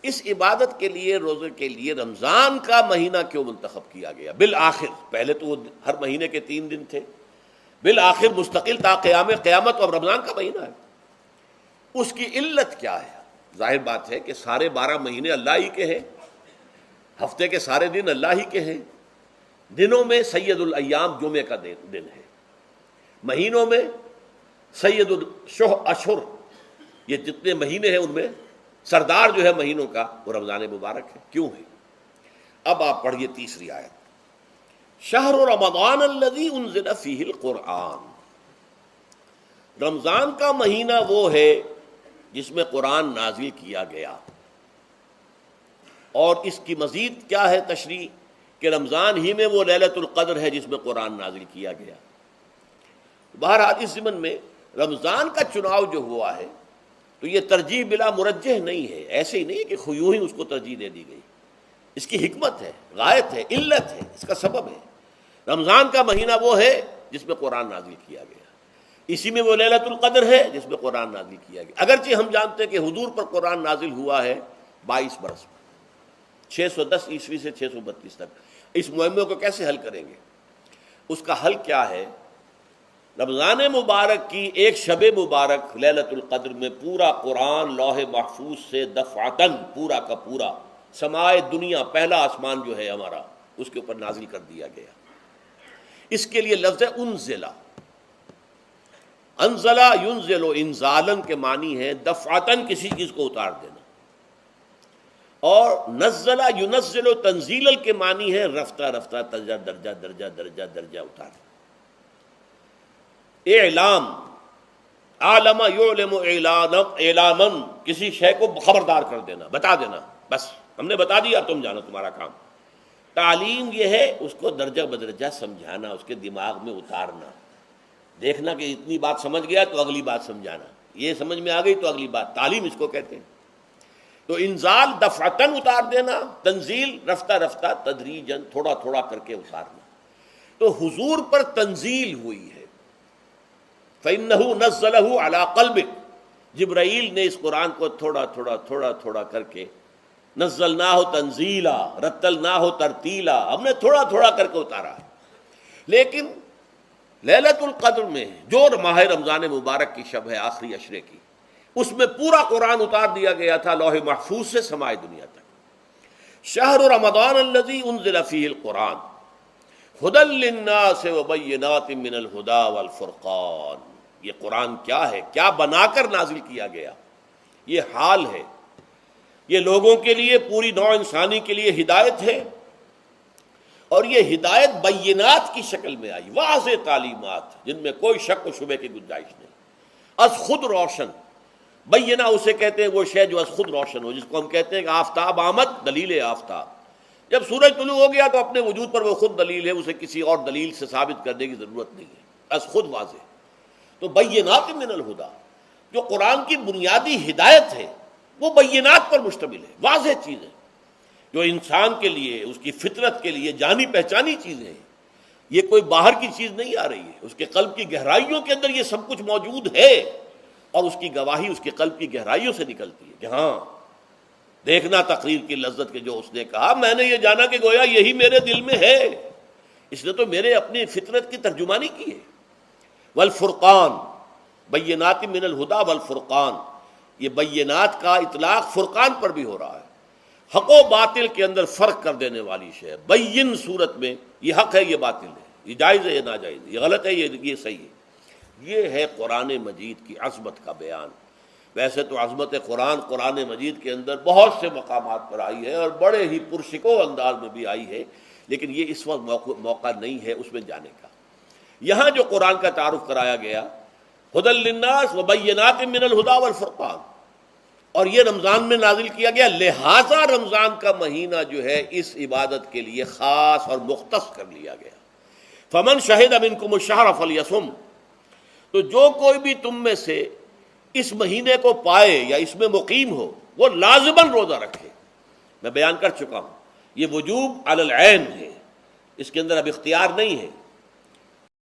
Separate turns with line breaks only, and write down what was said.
اس عبادت کے لیے، روزے کے لیے رمضان کا مہینہ کیوں منتخب کیا گیا بالآخر؟ پہلے تو وہ ہر مہینے کے 3 دن تھے، بالآخر مستقل تا قیام قیامت اور رمضان کا مہینہ ہے۔ اس کی علت کیا ہے؟ ظاہر بات ہے کہ سارے 12 مہینے اللہ ہی کے ہیں، ہفتے کے سارے دن اللہ ہی کے ہیں، دنوں میں سید الایام جمعے کا دن ہے، مہینوں میں سید الاشہر، یہ جتنے مہینے ہیں ان میں سردار جو ہے مہینوں کا وہ رمضان مبارک ہے۔ کیوں ہے؟ اب آپ پڑھیے تیسری آیت، شہر رمضان الذی انزل فیہ القرآن۔ رمضان کا مہینہ وہ ہے جس میں قرآن نازل کیا گیا، اور اس کی مزید کیا ہے تشریح کہ رمضان ہی میں وہ لیلۃ القدر ہے جس میں قرآن نازل کیا گیا۔ بہرحال اس ضمن میں رمضان کا چناؤ جو ہوا ہے تو یہ ترجیح بلا مرجح نہیں ہے، ایسے ہی نہیں ہے کہ یوں ہی اس کو ترجیح دے دی گئی، اس کی حکمت ہے، غایت ہے، علت ہے، اس کا سبب ہے۔ رمضان کا مہینہ وہ ہے جس میں قرآن نازل کیا گیا، اسی میں وہ لیلۃ القدر ہے جس میں قرآن نازل کیا گیا۔ اگرچہ ہم جانتے ہیں کہ حضور پر قرآن نازل ہوا ہے 22 برس میں، 610 عیسوی سے 632 تک۔ اس معمے کو کیسے حل کریں گے؟ اس کا حل کیا ہے؟ رمضان مبارک کی ایک شب مبارک لیلۃ القدر میں پورا قرآن لوح محفوظ سے دفعتاً پورا کا پورا سمائے دنیا، پہلا آسمان جو ہے ہمارا، اس کے اوپر نازل کر دیا گیا۔ اس کے لیے لفظ ہے انزلہ، انزلہ ینزل انزالن کے معنی ہے دفعتاً کسی چیز کو اتار دینا، اور نزلہ ینزل تنزیلا کے معنی ہے رفتہ رفتہ درجہ درجہ درجہ درجہ درجہ اتارنا۔ اعلام، عالم یعلم اعلاما، کسی شے کو خبردار کر دینا، بتا دینا، بس ہم نے بتا دیا، تم جانو، تمہارا کام۔ تعلیم یہ ہے اس کو درجہ بدرجہ سمجھانا، اس کے دماغ میں اتارنا، دیکھنا کہ اتنی بات سمجھ گیا تو اگلی بات سمجھانا، یہ سمجھ میں آ گئی تو اگلی بات، تعلیم اس کو کہتے ہیں۔ تو انزال دفعتاً اتار دینا، تنزیل رفتہ رفتہ تدریجاً تھوڑا تھوڑا کر کے اتارنا۔ تو حضور پر تنزیل ہوئی ہے، فَإِنَّهُ نَزَّلَهُ عَلَىٰ قَلْبِكَ، جبرائیل نے اس قرآن کو تھوڑا تھوڑا تھوڑا تھوڑا کر کے، نزلناہ تنزیلا، رتلناہ ترتیلا، ہم نے تھوڑا تھوڑا کر کے اتارا ہے۔ لیکن لیلۃ القدر میں جو ماہ رمضان مبارک کی شب ہے آخری عشرے کی، اس میں پورا قرآن اتار دیا گیا تھا لوح محفوظ سے سمائے دنیا تک۔ شہر رمضان الذی انزل فیہ القرآن ھدی للناس وبینات من الھدی والفرقان۔ یہ قرآن کیا ہے؟ کیا بنا کر نازل کیا گیا؟ یہ حال ہے، یہ لوگوں کے لیے، پوری نوع انسانی کے لیے ہدایت ہے، اور یہ ہدایت بینات کی شکل میں آئی، واضح تعلیمات جن میں کوئی شک و شبے کی گنجائش نہیں، از خود روشن۔ بینہ اسے کہتے ہیں وہ شے جو از خود روشن ہو، جس کو ہم کہتے ہیں کہ آفتاب آمد، دلیل آفتاب۔ جب سورج طلوع ہو گیا تو اپنے وجود پر وہ خود دلیل ہے، اسے کسی اور دلیل سے ثابت کرنے کی ضرورت نہیں ہے، از خود واضح۔ تو بینات من الہدی، جو قرآن کی بنیادی ہدایت ہے وہ بینات پر مشتمل ہے، واضح چیز ہے، جو انسان کے لیے، اس کی فطرت کے لیے جانی پہچانی چیزیں ہیں۔ یہ کوئی باہر کی چیز نہیں آ رہی ہے، اس کے قلب کی گہرائیوں کے اندر یہ سب کچھ موجود ہے، اور اس کی گواہی اس کے قلب کی گہرائیوں سے نکلتی ہے کہ ہاں، دیکھنا تقریر کی لذت کے جو اس نے کہا، میں نے یہ جانا کہ گویا یہی میرے دل میں ہے، اس نے تو میرے اپنی فطرت کی ترجمانی کی ہے۔ والفرقان، بینات من الہدی والفرقان، یہ بینات کا اطلاق فرقان پر بھی ہو رہا ہے، حق و باطل کے اندر فرق کر دینے والی شے۔ بین صورت میں یہ حق ہے، یہ باطل ہے، یہ جائز ہے، یہ ناجائز ہے، یہ غلط ہے، یہ صحیح ہے۔ یہ ہے قرآن مجید کی عظمت کا بیان۔ ویسے تو عظمت قرآن مجید کے اندر بہت سے مقامات پر آئی ہے، اور بڑے ہی پرشکو انداز میں بھی آئی ہے، لیکن یہ اس وقت موقع نہیں ہے اس میں جانے کا۔ یہاں جو قرآن کا تعارف کرایا گیا، ھدی للناس وبینات من الھدی والفرقان، اور یہ رمضان میں نازل کیا گیا، لہٰذا رمضان کا مہینہ جو ہے اس عبادت کے لیے خاص اور مختص کر لیا گیا۔ فمن شہد منکم الشہر فلیصم، تو جو کوئی بھی تم میں سے اس مہینے کو پائے یا اس میں مقیم ہو، وہ لازماً روزہ رکھے۔ میں بیان کر چکا ہوں، یہ وجوب علی العین ہے، اس کے اندر اب اختیار نہیں ہے۔